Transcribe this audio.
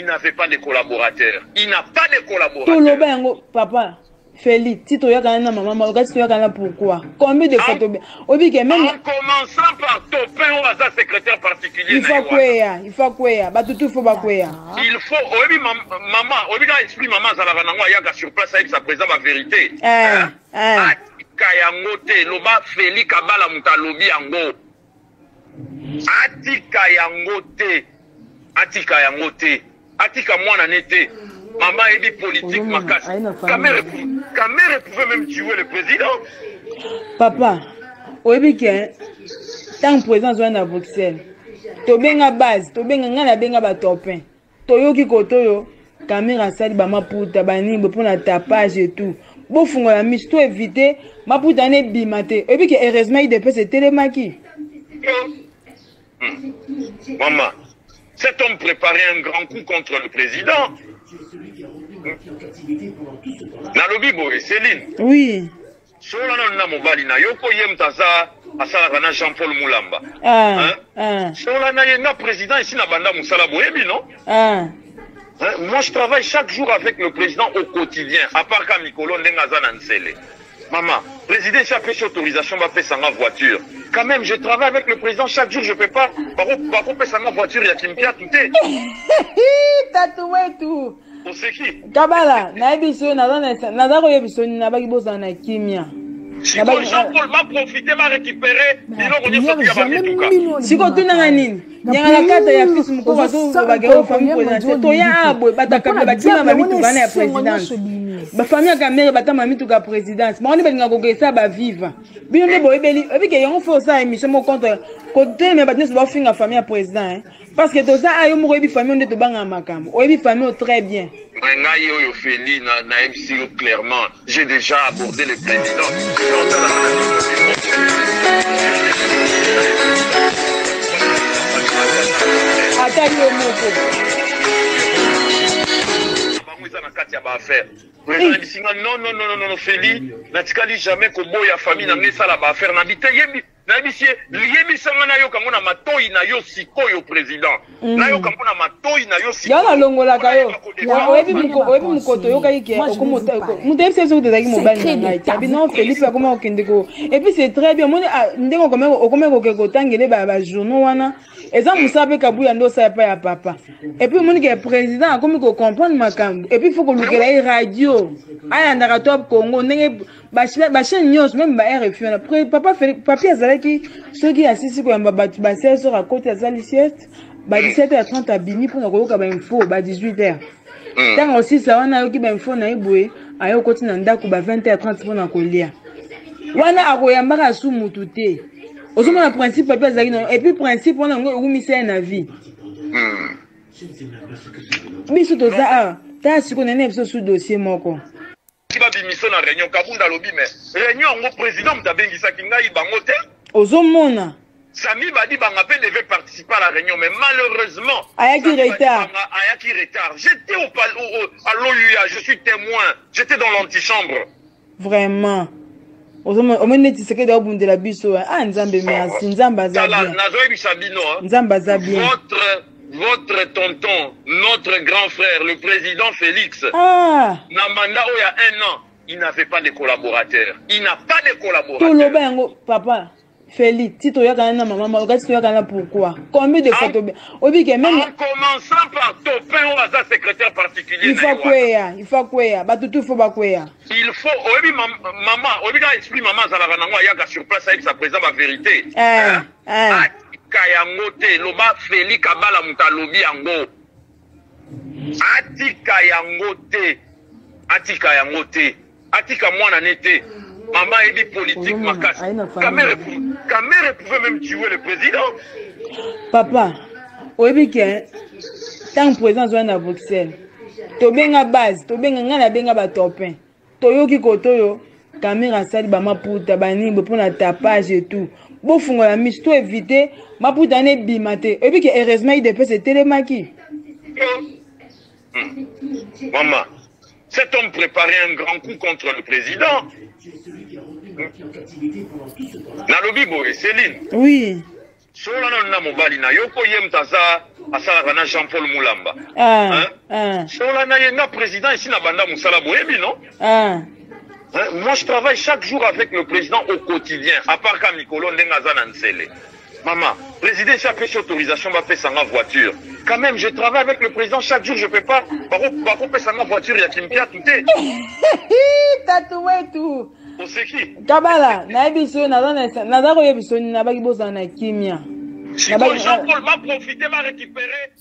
Il n'avait pas de collaborateurs. Il n'a pas de collaborateurs. Tout le bien, papa. Félix, si tu as maman, pourquoi? Combien de photos? En commençant par Topin ou Aza secrétaire particulier. Il faut quoi? Il faut quoi? Il faut quoi? Il faut. Oui, maman, oui, quand explique maman, ça va sur place avec sa présence, la vérité. Kayangote, loba Félix Kabala Mutalobi Ango. Atika yangote. Atika yangote. Atika mwana nete. Maman est dit politique, ma casse. Kamere pouvait même tuer le président. Papa, oui, tant que président soit à Bruxelles, tu benga base, tu benga benga batopin. Toyoki kotoyo, caméra sali ba maputa bani pour la tapage et tout. Bon fungo la mise, tout éviter, maputa ne bimate. Et puis que heureusement il dépêche c'est télémaki. Maman, cet homme préparait un grand coup contre le président. Nalobi boy, Céline. Oui. Solana na mobali na yoko yem taza asala na Jean-Paul Moulamba. Solana yena président ici na banda musala boyebi non? Moi je travaille chaque jour avec le président au quotidien, à part quand Mikolo Ndengaza Nansele. Maman, président j'ai fait autorisation va faire sa voiture. Quand même, je travaille avec le président chaque jour, je peux pas. Par contre, sa voiture, il y a qui me piate tout. Tatoué tout. On sait qui? Kabala, Naïbiso, Nazaro Yabiso, Nabagibo, Zana Kimia. Si Jean-Paul m'a profité, m'a récupéré, si tu as une il y a la carte ya fils moko bazo bagero famille présidentielle to ya abwe bataka batima mami tu bana ya présidence ba famille ka mère batama mami tu ka présidence ma on belinga ko gesa ba viva bino ne boyebeli ebike yango fo ça émission mo contre côté mais batnes ba finga famille ya président parce que to ça ayo moko ebi famille on de to banga makambo o ebi famille très bien ngai oyo Feli na MC clairement j'ai déjà abordé le président. Non, Feli, natikali jamais ko boya famille na ngesa la ba affaire na bité yebi na bisie yebi sanga na yo kango na matoi na yo sikoyo président na yo kango na matoi na yo sikoyo ya longola kayo oyebi mukoto yo kayike okomota mutebi seso de zaki mobali na tabi non Felipe akoma okende ko et puis c'est très bien moni ndeko okomeko ke kotangele ba journaux wana eza musabe kabuya ndo sa pa ya papa et puis moni ke président akomi ko comprendre makambo et puis faut ko lukela radio aya ndaka top Congo ndenge ba chaîne news même ba RFI na papa Felipe papier azalaki soki asisi ko yamba batu ba 16h à côté azali sieste ba 17h30 abini pour na koyoka ba info ba 18h tant aussi ça wana yoki ba info na ibwe ayo koti na ndako ba 20h30 pour na kolia wana akoyambaka su mutu te ozomona principe papier azalaki na et puis principe wana ngo umise na vie biso toza ta siko nene biso su dossier moko kiba bimiso na réunion kabunda lobi mais réunion ngo président mtabengisa kingai bango te ozomona Sami Badi Bangapé devait participer à la réunion, mais malheureusement, Ayaki retard. J'étais à l'OUA, je suis témoin, j'étais dans l'antichambre. Vraiment. Votre tonton, notre grand frère, le président Félix, Namanda, il y a 1 an, il n'avait pas de collaborateurs. Il n'a pas de collaborateurs. Papa. Félix, si tu as maman, pourquoi? Combien de photos? En commençant par Topin ou Aza secrétaire particulier. Il faut quoi? Il faut quoi? Il faut quoi? Il faut, oui, maman, oui, quand explique maman, ça va sur place avec sa présence, la vérité. Kayangote, loba Félix Kabala Mutalobi Ango. Atika yangote. Atika mwana nete. Maman est dit politique, ma casse. Kamere pouvait même tuer le président. Papa, oui, tant que président soit à Bruxelles, tu benga base, tu benga batopin. Toyoki kotoyo, caméra sali ba maputa bani pour la tapage et tout. Bon fungo la mise, tout éviter, maputa ne bimate. Et puis que heureusement il dépêche c'est télémaki. Maman, cet homme préparait un grand coup contre le président. Nalobi boy, Céline. Oui. Solana na mobali na yoko yem taza asalaka na Jean-Paul Moulamba. Sola na yenga président ici na banda musala boyebi non? Moi je travaille chaque jour avec le président au quotidien, à part quand Mikolo Ndengaza Nansele. Maman, président ici a fait autorisation va faire sa voiture. Quand même, je travaille avec le président chaque jour, je peux pas. Par contre, sa voiture, il y a qui me piate tout est. Tatoué tout. C'est qui? Kabala, Nabiso, Nadaro Yabison, Nabagibo, Kimia. Jean-Paul m'a profité, m'a récupéré